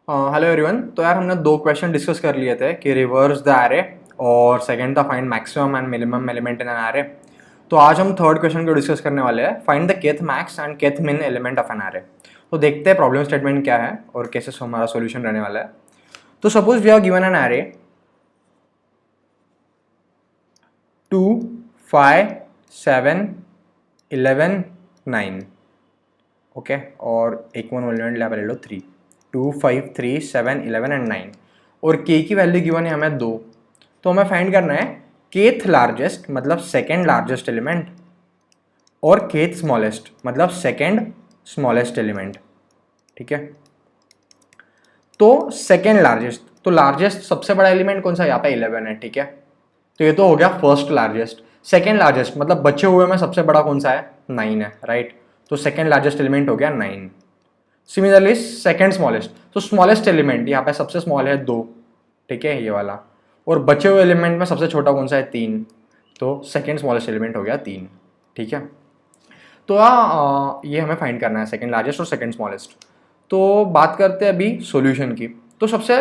Hello everyone. तो यार हमने दो क्वेश्चन डिस्कस कर लिए थे कि रिवर्स द एरे और सेकंड था find maximum and minimum element in an array. तो आज हम थर्ड क्वेश्चन को डिस्कस करने वाले हैं, find the kth max and kth मिन एलिमेंट ऑफ एन एरे। तो देखते हैं प्रॉब्लम स्टेटमेंट क्या है और कैसे हमारा सॉल्यूशन रहने वाला है। तो suppose we are given an array 2 5 7 11 9, okay, और एक वन एलिमेंट ले लो 3, 2 5 3 7 11 एंड 9, और के की वैल्यू गिवन है हमें 2। तो हमें फाइंड करना है केथ लार्जेस्ट मतलब सेकेंड लार्जेस्ट एलिमेंट और केथ स्मॉलेस्ट मतलब सेकेंड स्मॉलेस्ट एलिमेंट। ठीक है, तो सेकेंड लार्जेस्ट, तो लार्जेस्ट सबसे बड़ा एलिमेंट कौन सा, यहाँ पे 11 है। ठीक है, तो ये तो हो गया फर्स्ट लार्जेस्ट। सेकेंड लार्जेस्ट मतलब बचे हुए में सबसे बड़ा कौन सा है, 9 है, राइट। तो सेकेंड लार्जेस्ट एलिमेंट हो गया 9। सिमिलरली सेकेंड स्मॉलेस्ट, तो स्मॉलेस्ट एलिमेंट यहाँ पे सबसे स्मॉल है 2, ठीक है, ये वाला, और बचे हुए एलिमेंट में सबसे छोटा कौन सा है, 3। तो सेकेंड स्मॉलेस्ट एलिमेंट हो गया 3। ठीक है, तो ये हमें फाइंड करना है सेकेंड लार्जेस्ट और सेकेंड स्मॉलेस्ट। तो बात करते हैं अभी सॉल्यूशन की। तो सबसे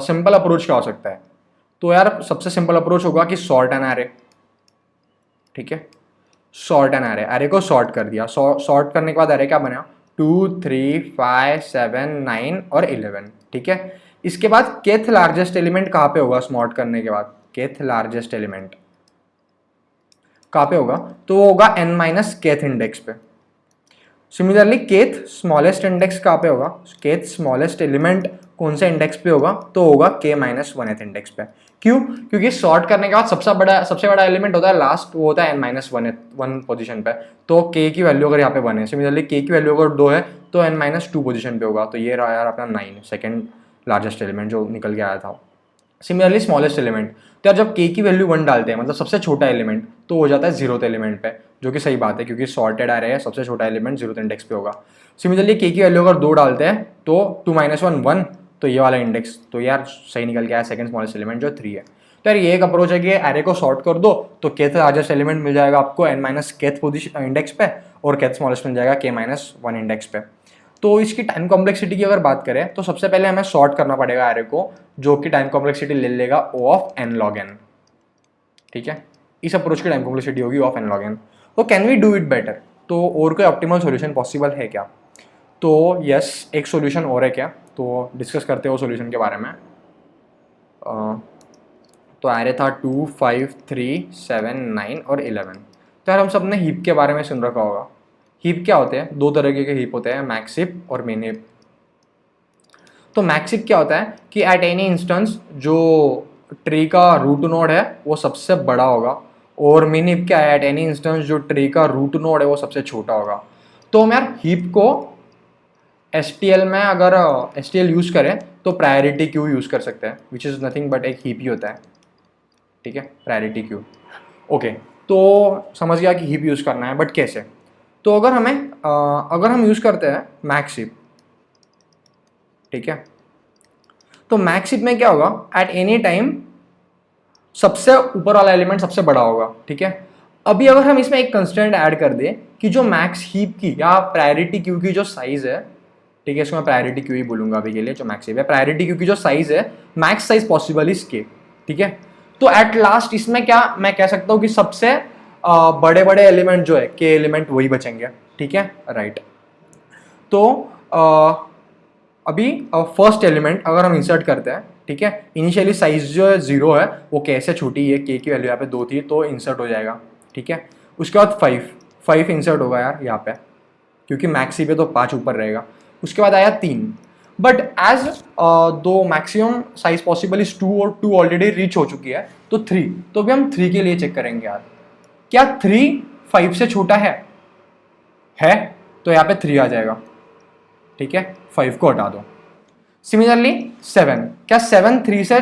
सिंपल अप्रोच क्या हो सकता है, तो यार सबसे सिंपल अप्रोच होगा कि सॉर्ट एन एरे। ठीक है, सॉर्ट एन एरे, एरे को सॉर्ट कर दिया, सॉर्ट करने के बाद एरे क्या बना, 2 3 5 7 9 और 11। ठीक है, इसके बाद केथ लार्जेस्ट एलिमेंट कहाँ पे होगा, सॉर्ट करने के बाद केथ लार्जेस्ट एलिमेंट कहाँ पे होगा, तो वो होगा n माइनस केथ इंडेक्स पे। सिमिलरली केथ स्मॉलेस्ट इंडेक्स कहाँ पे होगा, केथ स्मॉलेस्ट एलिमेंट कौन से इंडेक्स पे होगा, तो होगा k माइनस 1th इंडेक्स पे। क्यों, क्योंकि सॉर्ट करने के बाद सबसे बड़ा एलिमेंट होता है लास्ट, वो होता है n माइनस 1 पोजीशन पे। तो k की वैल्यू अगर यहाँ पे 1 है, सिमिलरली k की वैल्यू अगर 2 है तो n माइनस 2 पोजीशन पे होगा। तो ये रहा यार अपना 9, सेकेंड लार्जेस्ट एलिमेंट जो निकल के आया था। सिमिलरली स्मॉलेस्ट एलिमेंट, तो यार जब k की वैल्यू 1 डालते हैं मतलब सबसे छोटा एलिमेंट, तो हो जाता है 0th एलिमेंट पे, जो कि सही बात है क्योंकि सॉर्टेड आ रहे हैं, सबसे छोटा एलिमेंट 0th इंडेक्स पे होगा। सिमिलरली k की वैल्यू अगर 2 डालते हैं तो 2 माइनस 1 1, तो ये वाला इंडेक्स, तो यार सही निकल गया है सेकंड स्मॉलेस्ट एलिमेंट जो 3 है। तो यार ये एक अप्रोच है कि एरे को सॉर्ट कर दो तो केथ लार्जेस्ट एलिमेंट मिल जाएगा आपको n minus kth position index पे, और केथ स्मॉलेस्ट मिल जाएगा k माइनस 1 इंडेक्स पे। तो इसकी टाइम कॉम्प्लेक्सिटी की अगर बात करें तो सबसे पहले हमें सॉर्ट करना पड़ेगा एरे को, जो कि टाइम कॉम्प्लेक्सिटी ले लेगा O of n log n। ठीक है, इस अप्रोच की टाइम कॉम्प्लेक्सिटी होगी O of n log n। तो can we do it better, तो और कोई ऑप्टिमल सॉल्यूशन पॉसिबल है क्या, तो यस एक सॉल्यूशन और है क्या, तो डिस्कस करते हो सॉल्यूशन के बारे में। तो एरे था 2 5 3 7 9 और 11। तो यार हम सब ने हीप के बारे में सुन रखा होगा। हीप क्या होते हैं, दो तरीके के हीप होते हैं, मैक्स हीप और मिन हीप। तो मैक्स हीप क्या होता है कि एट एनी इंस्टेंस जो ट्री का रूट नोड है वो सबसे बड़ा होगा, और मिन हीप क्या है, एट एनी इंस्टेंस जो ट्री का रूट नोड है वो सबसे छोटा होगा। तो हम यार हीप को STL में अगर STL यूज करें तो प्रायोरिटी क्यू यूज कर सकते हैं, विच इज़ नथिंग बट एक हीप ही होता है। ठीक है, प्रायोरिटी क्यू। ओके, तो समझ गया कि हीप यूज़ करना है, बट कैसे। तो अगर हम यूज़ करते हैं मैक्स हीप, ठीक है, तो मैक्स हीप में क्या होगा, एट एनी टाइम सबसे ऊपर वाला एलिमेंट सबसे बड़ा होगा। ठीक है, अभी अगर हम इसमें एक कंस्टेंट ऐड कर दें कि जो मैक्स हीप की या प्रायोरिटी क्यू की जो साइज है, ठीक है, इसको मैं प्रायोरिटी क्यू ही बोलूंगा अभी के लिए, जो मैक्स हीप है, प्रायोरिटी क्यू की जो साइज है, मैक्स साइज पॉसिबल इज के। ठीक है, तो एट लास्ट इसमें क्या मैं कह सकता हूँ कि सबसे बड़े बड़े एलिमेंट जो है के एलिमेंट वही बचेंगे। ठीक है, राइट। तो अभी फर्स्ट एलिमेंट अगर हम इंसर्ट करते हैं, ठीक है, इनिशियली साइज जो है 0 है, वो कैसे छोटी है, के की वैल्यू यहाँ पे 2 थी तो इंसर्ट हो जाएगा। ठीक है, उसके बाद 5 इंसर्ट होगा यार यहाँ पे, क्योंकि मैक्सी पे तो 5 ऊपर रहेगा। उसके बाद आया 3, बट एज दो मैक्सिमम साइज पॉसिबल इज 2 और 2 ऑलरेडी रीच हो चुकी है, तो 3, तो अभी हम 3 के लिए चेक करेंगे यार, क्या 3 5 से छोटा है, तो यहाँ पे 3 आ जाएगा। ठीक है, 5 को हटा दो। सिमिलरली 7, क्या 7 3 से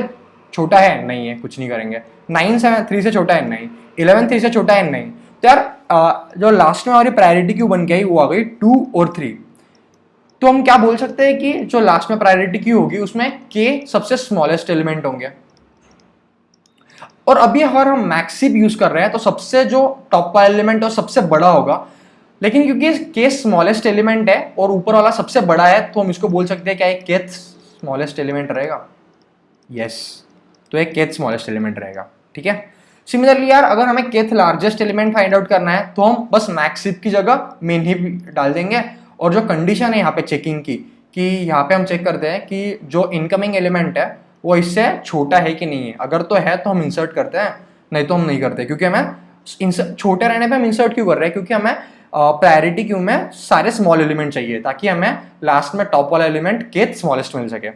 छोटा है, नहीं है, कुछ नहीं करेंगे। 9 7 3 से छोटा है, नहीं। 11 3 से छोटा है, नहीं। तो यार जो लास्ट में हमारी प्रायोरिटी क्यू बन गई वो आ गई 2 और 3। तो हम क्या बोल सकते हैं कि जो लास्ट में प्रायोरिटी क्यू होगी उसमें के सबसे स्मॉलेस्ट एलिमेंट होंगे। और अभी अगर हम मैक्स हीप यूज कर रहे हैं तो सबसे जो टॉप वाला एलिमेंट है सबसे बड़ा होगा, लेकिन क्योंकि के स्मॉलेस्ट एलिमेंट है और ऊपर वाला सबसे बड़ा है, तो हम इसको बोल सकते हैं क्या है, केथ स्मॉलेस्ट एलिमेंट रहेगा, यस, तो एक kth स्मॉलेस्ट एलिमेंट रहेगा, ठीक है। सिमिलरली यार अगर हमें kth largest element find out करना है तो हम बस मैक्स हीप की जगह मेन हीप डाल देंगे, और जो कंडीशन है यहाँ पे चेकिंग की, कि यहाँ पे हम चेक करते हैं कि जो इनकमिंग एलिमेंट है वो इससे छोटा है कि नहीं है, अगर तो है तो हम इंसर्ट करते हैं, नहीं तो हम नहीं करते, क्योंकि हमें छोटे रहने पे हम इंसर्ट क्यों कर रहे हैं, क्योंकि हमें प्रायोरिटी क्यू में सारे स्मॉल एलिमेंट चाहिए ताकि हमें लास्ट में टॉप वाला एलिमेंट kth स्मॉलेस्ट मिल सके।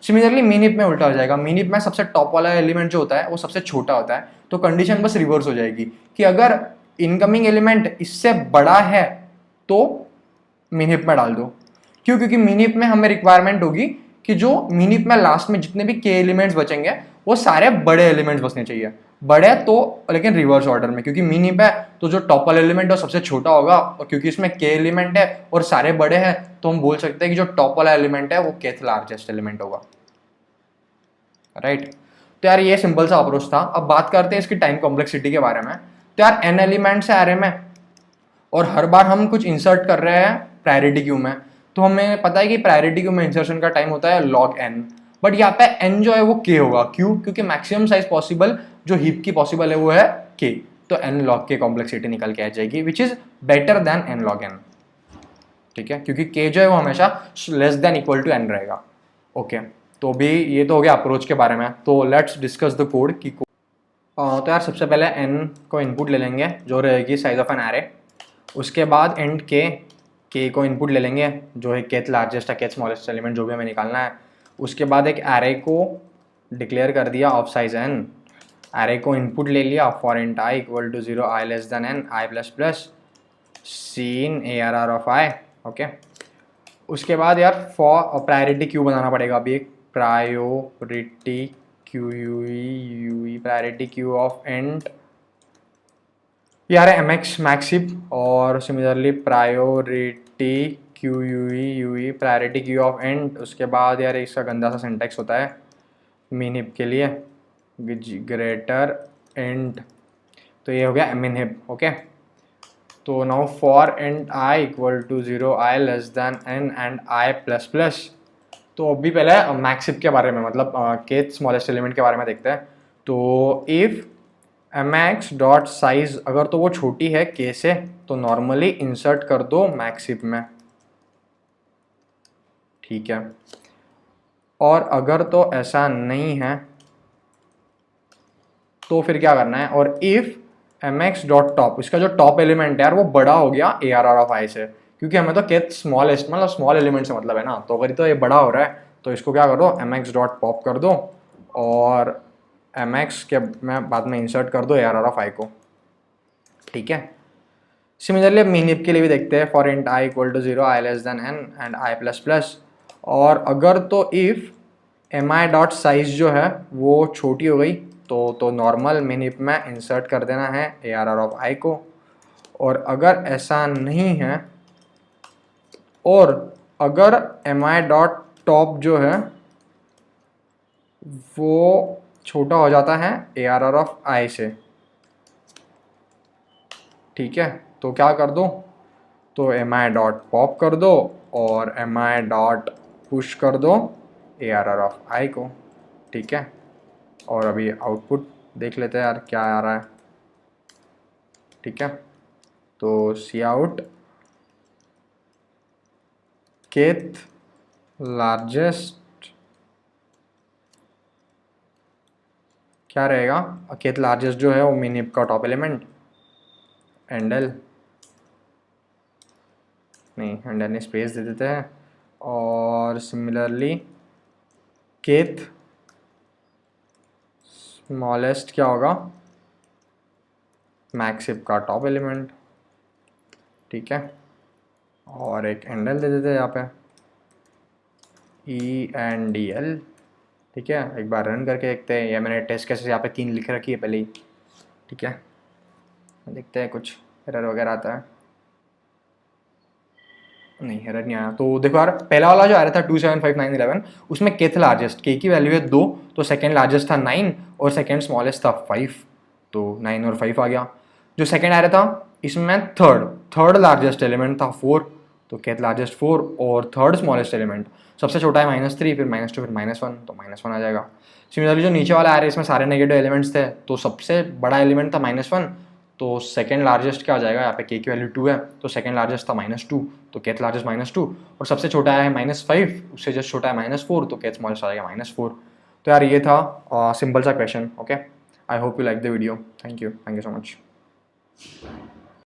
सिमिलरली मीन हीप में उल्टा हो जाएगा, मीन हीप में सबसे टॉप वाला एलिमेंट जो होता है वो सबसे छोटा होता है, तो कंडीशन बस रिवर्स हो जाएगी कि अगर इनकमिंग एलिमेंट इससे बड़ा है तो मीन हीप में डाल दो। क्यों? क्योंकि मीन हीप में हमें रिक्वायरमेंट होगी कि जो मीन हीप में लास्ट में जितने भी के एलिमेंट्स बचेंगे वो सारे बड़े एलिमेंट्स बचने चाहिए, बड़े तो लेकिन रिवर्स ऑर्डर में, क्योंकि मीन हीप है तो जो टॉप वाला एलिमेंट है सबसे छोटा होगा, और क्योंकि इसमें के एलिमेंट है और सारे बड़े हैं तो हम बोल सकते हैं कि जो टॉप वाला एलिमेंट है वो kth लार्जेस्ट एलिमेंट होगा, राइट। तो यार ये सिंपल सा अप्रोच था। अब बात करते हैं इसकी टाइम कॉम्प्लेक्सिटी के बारे में। तो यार n एलिमेंट्स है एरे में और हर बार हम कुछ इंसर्ट कर रहे हैं प्रायोरिटी क्यू में, तो हमें पता है कि प्रायोरिटी क्यू में इंसर्शन का टाइम होता है log n, बट यहाँ पे n जो है वो k होगा, क्यों? क्योंकि मैक्सिमम साइज पॉसिबल जो हीप की पॉसिबल है वो है k, तो n log k कॉम्प्लेक्सिटी निकल के आ जाएगी which is better than n log n, ठीक है, क्योंकि k जो है वो हमेशा less than equal to n रहेगा। ओके, तो भी ये तो हो गया अप्रोच के बारे में। तो लेट्स डिस्कस द कोड की तो यार सबसे पहले n को इनपुट ले लेंगे जो रहेगी साइज ऑफ एन एरे, उसके बाद एंड k को इनपुट ले लेंगे जो है kth लार्जेस्ट है kth स्मॉलेस्ट एलिमेंट जो भी हमें निकालना है। उसके बाद एक एरे को डिक्लेयर कर दिया ऑफ साइज n, एरे को इनपुट ले लिया for int i equal to 0 i less than n i plus plus cin ARR of i। Okay, उसके बाद यार फॉर प्रायोरिटी क्यू बनाना पड़ेगा, अभी एक priority Q U priority queue of and यार mx मैक्स हीप, और similarly priority Q U priority queue of and. उसके बाद यार इसका गंदा सा सिंटेक्स होता है मीन हीप के लिए ग्रेटर एंड, तो ये हो गया min हीप। ओके, तो now for int i equal to 0 i less than n and i plus plus. तो अभी पहले मैक्स हीप के बारे में मतलब kth स्मॉलेस्ट एलिमेंट के बारे में देखते हैं। तो इफ mx डॉट साइज अगर तो वो छोटी है k से तो नॉर्मली इंसर्ट कर दो मैक्स हीप में, ठीक है, और अगर तो ऐसा नहीं है तो फिर क्या करना है, और इफ mx डॉट टॉप, इसका जो टॉप एलिमेंट है यार वो बड़ा हो गया ARR ऑफ i से, क्योंकि हमें तो kth स्मॉलेस्ट मतलब स्मॉल एलिमेंट से मतलब है ना, तो अगर तो ये बड़ा हो रहा है तो इसको क्या कर दो mx डॉट पॉप कर दो और mx के मैं बाद में इंसर्ट कर दो ARR ऑफ i को, ठीक है। सिमिलरली मीन हीप के लिए भी देखते हैं for int i equal to 0 i less than n and i plus plus, और अगर तो इफ mi डॉट साइज जो है वो छोटी हो गई तो नॉर्मल मीन हीप में इंसर्ट कर देना है ARR ऑफ i को, और अगर ऐसा नहीं है और अगर mi डॉट टॉप जो है वो छोटा हो जाता है ARR ऑफ i से, ठीक है, तो क्या कर दो, तो mi डॉट पॉप कर दो और mi डॉट पुश कर दो ARR ऑफ i को, ठीक है। और अभी आउटपुट देख लेते हैं यार क्या आ रहा है, ठीक है। तो सी आउट kth लार्जेस्ट क्या रहेगा, kth लार्जेस्ट जो है वो मीन हीप का टॉप एलिमेंट हैंडल नहीं, हैंडल ने स्पेस दे देते हैं, और सिमिलरली kth स्मॉलेस्ट क्या होगा मैक्स हीप का टॉप एलिमेंट, ठीक है, और एक हैंडल दे देते हैं यहाँ पे ENDL, ठीक है। एक बार रन करके देखते हैं, ये मैंने टेस्ट केसेस यहाँ पे 3 लिख रखी है पहले ही, ठीक है, देखते हैं कुछ एरर वगैरह आता है, नहीं एरर नहीं आया। तो देखो यार पहला वाला जो आ रहा था 2759111 उसमें kth लार्जेस्ट k की वैल्यू है 2, तो सेकेंड लार्जेस्ट था 9 और सेकेंड स्मॉलेस्ट था 5, तो 9 और 5 आ गया। जो सेकेंड आ रहा था इसमें थर्ड लार्जेस्ट एलिमेंट था 4, तो kth लार्जेस्ट 4 और थर्ड स्मॉलेस्ट एलिमेंट, सबसे छोटा है -3, फिर -2, फिर -1, तो -1 आ जाएगा। सिमिलरली जो नीचे वाला एरे इसमें सारे नेगेटिव एलिमेंट्स थे, तो सबसे बड़ा एलिमेंट था -1, तो सेकंड लार्जेस्ट क्या हो जाएगा, यहाँ पे k की वैल्यू 2 है, तो सेकंड लार्जेस्ट था -2, तो kth लार्जेस्ट -2, और सबसे छोटा है -5, उससे जस्ट छोटा है -4, तो kth स्मॉलेस्ट आ जाएगा -4। तो यार ये था सिंपल सा question. Okay, I hope you like the video. Thank you so much.